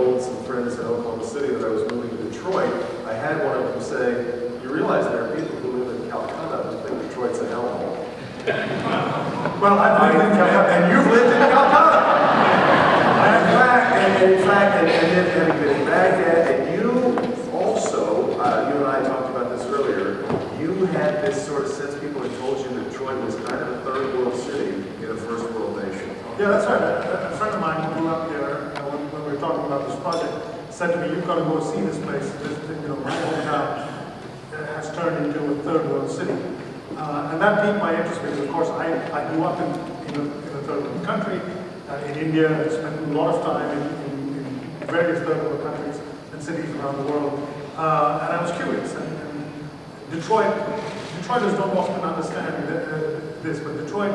told some friends in Oklahoma City that I was moving to Detroit, I had one of them say, "You realize there are people who live in Calcutta who think Detroit's a hellhole." Well, I've lived in Calcutta, and you've lived in Calcutta. In fact, and then having been in Baghdad, and you also, you and I talked about this earlier, you had this sort of sense, people had told you that Detroit was kind of a third world city in a first world nation. Yeah, that's right. A friend of mine who grew up there, when we were talking about this project, said to me, "You've got to go see this place. My hometown has turned into a third world city." And that piqued my interest because, of course, I grew up in a third world country, in India. I spent a lot of time in various third world countries and cities around the world. And I was curious. And Detroiters don't often understand this, but Detroit,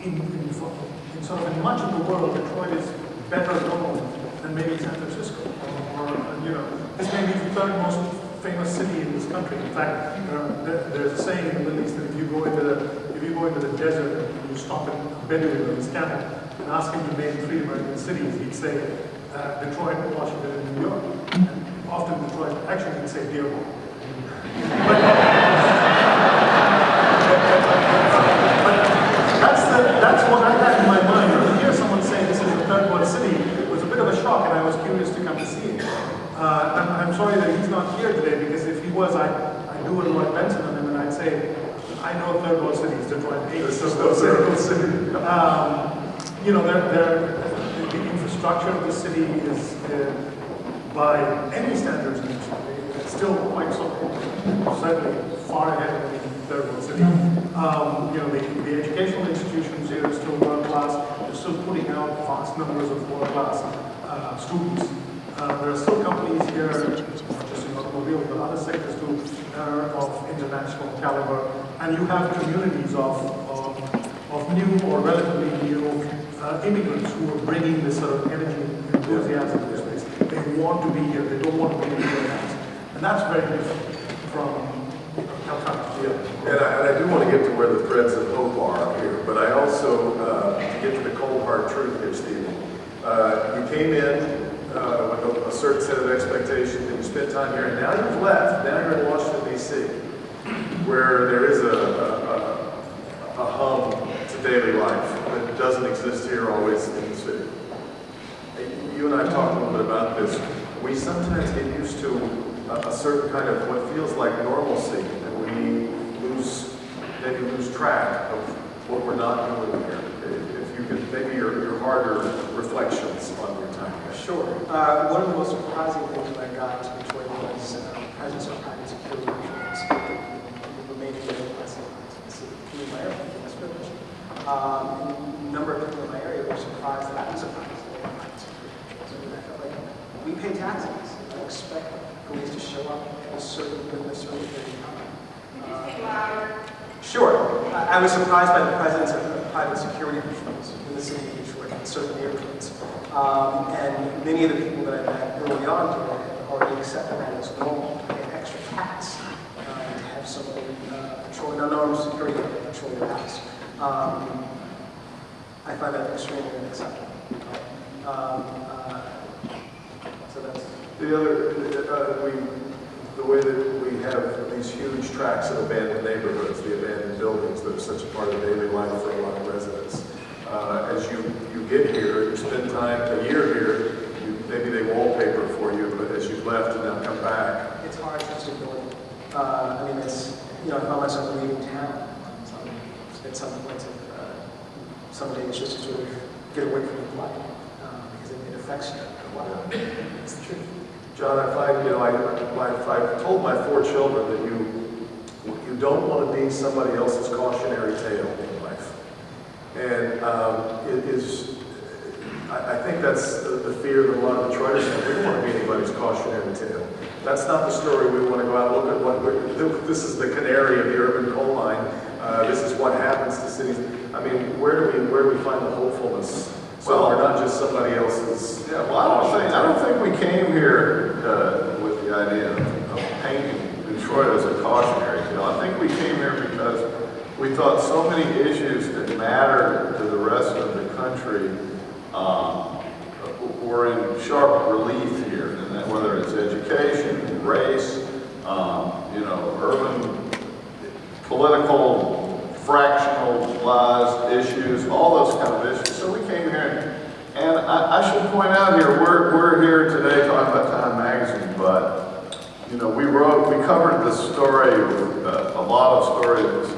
in sort of in much of the world, Detroit is better known than maybe San Francisco, or this may be the third most famous city in this country. In fact, there's a saying in the Middle East that if you go into the desert and you stop a Bedouin on his camel and ask him to name 3 American cities, he'd say Detroit, Washington, and New York. And often Detroit, actually he'd say Dearborn. That's what I had in my mind. When you hear someone say this is a third world city, it was a bit of a shock, and I was curious to come to see it. I'm sorry that he's not here today, because if he was, I'd do a Lloyd Benson on him, and I'd say, I know third world cities, Detroit ain't a third world city. The infrastructure of the city is, by any standards, still quite so, certainly far ahead of any third world city. The educational institutions here are still world class. They're still putting out vast numbers of world class students. There are still companies here, not just in automobiles, but other sectors too, of international caliber. And you have communities of new or relatively new immigrants who are bringing this sort of energy and enthusiasm to this place. They want to be here. They don't want to be anywhere else. And that's very different from Calcutta. Yeah. And I do want to get to where the threads of hope are here, but I also, to get to the cold hard truth here, Stephen, you came in with a certain set of expectations, and you spent time here, and now you've left. Now you're in Washington, D.C., where there is a hum to daily life that doesn't exist here always in the city. You and I talked a little bit about this. We sometimes get used to a certain kind of what feels like normalcy, and we maybe lose track of what we're not doing here. If you could, maybe your harder reflections on your time here. Sure. One of the most surprising things when I got to Detroit was the presence of private security insurance. The remaining middle class in my area, that's privilege. A number of people in my area were surprised that I was surprised that they had private security insurance. I felt like we pay taxes. I expect police to show up at a certain period of time. Sure. I was surprised by the presence of private security patrols in the city of Detroit in certain neighborhoods. And many of the people that I met early on here had already accepted that as normal, to pay an extra tax to have somebody patrol, an unarmed security patrol your house. I find that extremely unacceptable. So that's the way that we have these huge tracts of abandoned neighborhoods, the abandoned buildings that are such a part of daily life for a lot of residents. As you get here, you spend time, a year here, maybe they wallpaper for you, but as you've left and now come back. It's hard just to go. I mean, I found myself leaving town at some point. Some days just to sort of get away from the light because it affects you. It's the truth. John, I've told my 4 children that you don't want to be somebody else's cautionary tale in life. And I think that's the fear that a lot of Detroiters have. We don't want to be anybody's cautionary tale. That's not the story we want to go out and look at. This is the canary of the urban coal mine. This is what happens to cities. I mean, where do we find the hopefulness? So we're not just somebody else's. Yeah, well, I don't think we came here with the idea of painting Detroit as a cautionary tale. I think we came here because we thought so many issues that mattered to the rest of the country were in sharp relief here, and that whether it's education, race, you know, urban, political, fractionalized issues, all those kind of issues. So we came here, and I should point out here, we're here today talking about Time Magazine, but you know, we covered this story, a lot of stories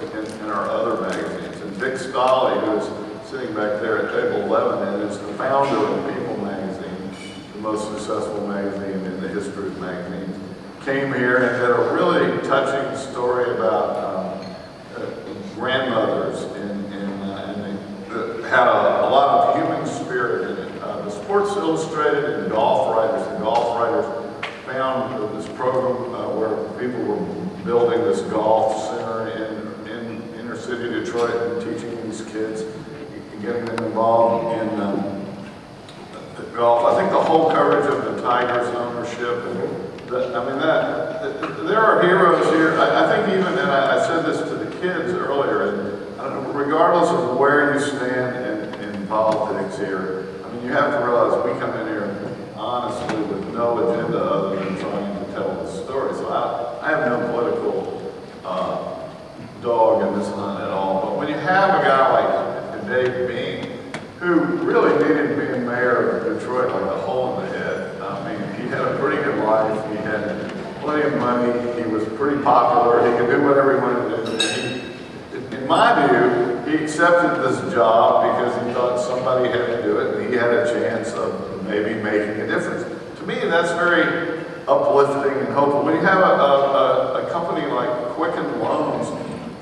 in our other magazines. And Dick Stolley, who is sitting back there at table 11, and is the founder of People magazine, the most successful magazine in the history of magazines, came here and did a really touching story about grandmothers, and they had a lot of human spirit in it. The Sports Illustrated and golf writers found this program where people were building this golf center in inner city Detroit and teaching these kids and getting them involved in golf. I think the whole coverage of the Tigers ownership, there are heroes here. I think even, and I said this to the kids earlier, and I don't know, regardless of where you stand in politics here, I mean, you have to realize we come in here honestly with no agenda other than trying to tell the story. So I have no political dog in this hunt at all. But when you have a guy like Dave Bean, who really needed being mayor of Detroit like a hole in the head. I mean, he had a pretty good life. He had plenty of money. He was pretty popular. He could do whatever he wanted to do. In my view, he accepted this job because he thought somebody had to do it, and he had a chance of maybe making a difference. To me, that's very uplifting and hopeful. When you have a company like Quicken Loans,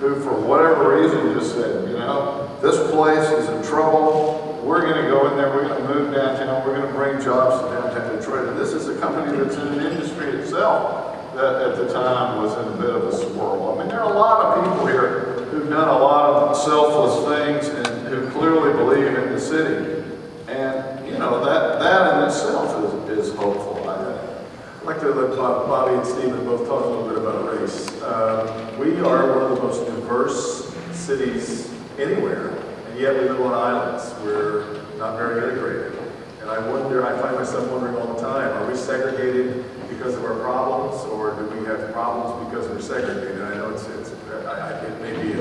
who for whatever reason just said, you know, this place is in trouble, we're going to go in there, we're going to move downtown, we're going to bring jobs to downtown Detroit. And this is a company that's in an industry itself that at the time was in a bit of a swirl. I mean, there are a lot of people here who've done a lot of selfless things and who clearly believe in the city. And, you know, that in itself is hopeful, I think. I'd like to let Bobby and Stephen both talk a little bit about race. We are one of the most diverse cities anywhere, and yet we live on islands. We're not very integrated. And I find myself wondering all the time, are we segregated because of our problems, or do we have problems because we're segregated? I know it may be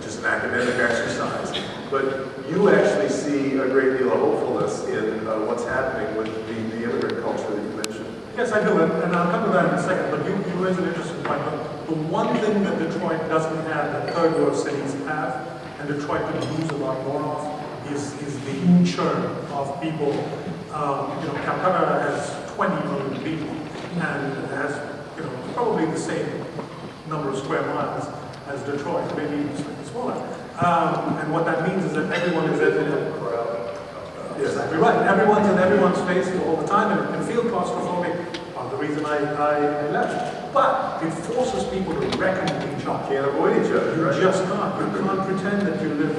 just an academic exercise, but you actually see a great deal of hopefulness in what's happening with the immigrant culture that you mentioned. Yes, I do, and I'll come to that in a second, but you raise an interesting point. The one thing that Detroit doesn't have that third world cities have, and Detroit could use a lot more of, is the churn of people. You know, Calcutta has 20 million people, and has, you know, probably the same number of square miles as Detroit, maybe slightly smaller. And what that means is that everyone is in it. Exactly right. Everyone's in everyone's face all the time, and it can feel claustrophobic. The reason I left. But it forces people to reckon with each other. Can't avoid each other. You just can't. You can't pretend that you live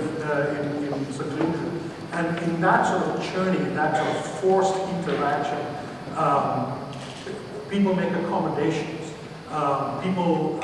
in seclusion. And in that sort of churning, in that sort of forced interaction, people make accommodations. People